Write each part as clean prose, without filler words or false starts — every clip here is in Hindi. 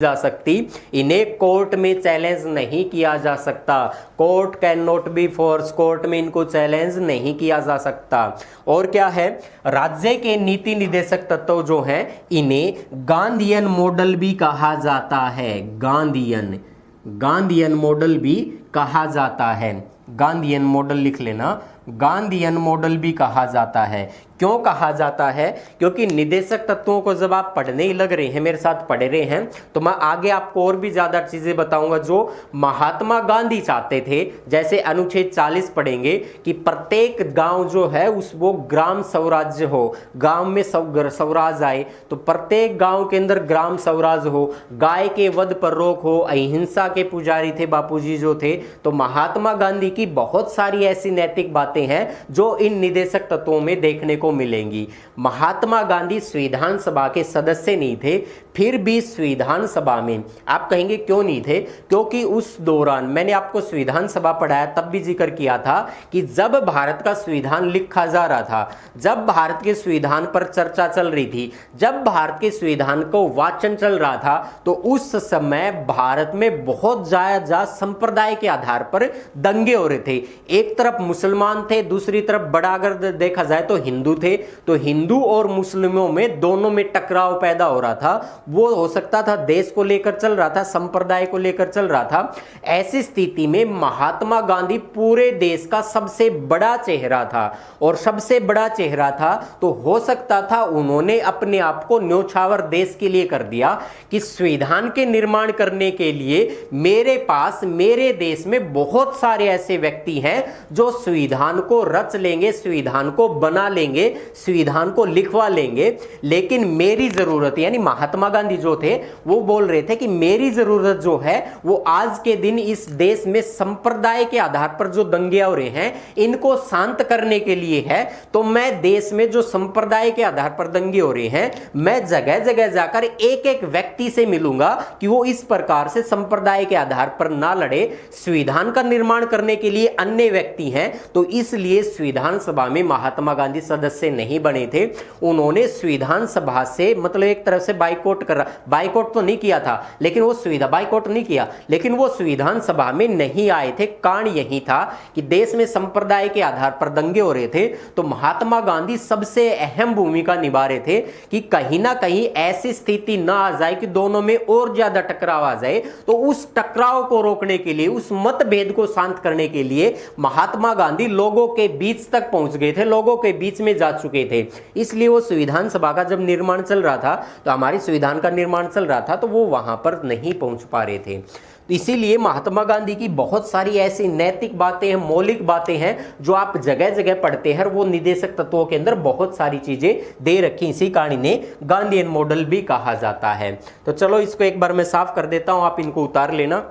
जा सकती, इन्हें कोर्ट में चैलेंज नहीं किया जा सकता। Court can not be force, court में इनको चैलेंज नहीं किया जा सकता। और क्या है, राज्य के नीति निर्देशक तत्व जो हैं इन्हें गांधीयन मॉडल भी कहा जाता है। गांधीयन मॉडल भी कहा जाता है। गांधीयन मॉडल लिख लेना, गांधीयन मॉडल भी कहा जाता है। क्यों कहा जाता है? क्योंकि निदेशक तत्वों को जब आप पढ़ने ही लग रहे हैं, मेरे साथ पढ़ रहे हैं, तो मैं आगे आपको और भी ज्यादा चीजें बताऊंगा जो महात्मा गांधी चाहते थे। जैसे अनुच्छेद 40 पढ़ेंगे कि प्रत्येक गांव जो है वो ग्राम स्वराज्य हो, गांव में स्वराज आए, तो प्रत्येक गांव के अंदर ग्राम स्वराज हो, गाय के वध पर रोक हो, अहिंसा के पुजारी थे बापूजी जो थे। तो महात्मा गांधी की बहुत सारी ऐसी नैतिक बातें हैं जो इन निदेशक तत्वों में देखने को मिलेंगी। महात्मा गांधी संविधान सभा के सदस्य नहीं थे, फिर भी संविधान सभा में, आप कहेंगे क्यों नहीं थे? क्योंकि उस दौरान मैंने आपको संविधान सभा पढ़ाया, तब भी जिक्र किया था कि जब भारत का संविधान लिखा जा रहा था, जब भारत के संविधान पर चर्चा चल रही थी, जब भारत के संविधान को वाचन चल रहा था, तो उस समय भारत में बहुत ज्यादा संप्रदाय के आधार पर दंगे हो रहे थे। एक तरफ मुसलमान थे, दूसरी तरफ बड़ा अगर देखा जाए तो हिंदू थे। तो हिंदू और मुस्लिमों में दोनों में टकराव पैदा हो रहा था। वो हो सकता था देश को लेकर चल रहा था, संप्रदाय को लेकर चल रहा था। ऐसी स्थिति में महात्मा गांधी पूरे देश का सबसे बड़ा चेहरा था, और सबसे बड़ा चेहरा था तो हो सकता था उन्होंने अपने आप को न्योछावर देश के लिए कर दिया कि संविधान के निर्माण करने के लिए मेरे पास, मेरे देश में बहुत सारे ऐसे व्यक्ति हैं जो संविधान को रच लेंगे, संविधान को बना लेंगे, संविधान को लिखवा लेंगे, लेकिन मेरी जरूरत, यानी महात्मा गांधी जो थे वो बोल रहे थे कि मेरी जरूरत जो है वो आज के दिन इस देश में संप्रदाय के आधार पर जो दंगे हो रहे हैं इनको शांत करने के लिए है। तो मैं देश में जो संप्रदाय के आधार पर दंगे हो रहे हैं, मैं जगह जगह जाकर एक एक व्यक्ति से मिलूंगा कि वो इस प्रकार से संप्रदाय के आधार पर ना लड़े। संविधान का निर्माण करने के लिए अन्य व्यक्ति हैं, तो इसलिए संविधान सभा में महात्मा गांधी सदस्य नहीं बने थे। उन्होंने संविधान सभा से मतलब एक तरह से बाइकआउट बाइकआउट तो नहीं किया था, लेकिन वो बाइकआउट नहीं किया, लेकिन वो संविधान सभा में नहीं आए थे। कारण यही था कि देश में संप्रदाय के आधार पर दंगे हो रहे थे, तो महात्मा गांधी सबसे अहम भूमिका निभा रहे थे कि कहीं ना कहीं ऐसी स्थिति ना आ जाए कि दोनों में और ज्यादा टकराव आ जाए। तो उस टकराव को रोकने के लिए, उस मतभेद को शांत करने के लिए महात्मा गांधी लोगों के बीच तक पहुंच गए थे, लोगों के बीच में जा चुके थे। इसलिए वो संविधान सभा का जब निर्माण चल रहा था, तो हमारी संविधान का निर्माण चल रहा था, तो वो वहां पर नहीं पहुंच पा रहे थे। तो इसीलिए महात्मा गांधी की बहुत सारी ऐसी नैतिक बातें हैं, मौलिक बातें हैं जो आप जगह जगह पढ़ते हैं। वो निदेशक तत्वों के अंदर बहुत सारी चीजें दे रखी, इसी कारण इन्हें गांधीयन मॉडल भी कहा जाता है। तो चलो इसको एक बार मैं साफ कर देता हूं, आप इनको उतार लेना।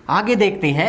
आगे देखते हैं।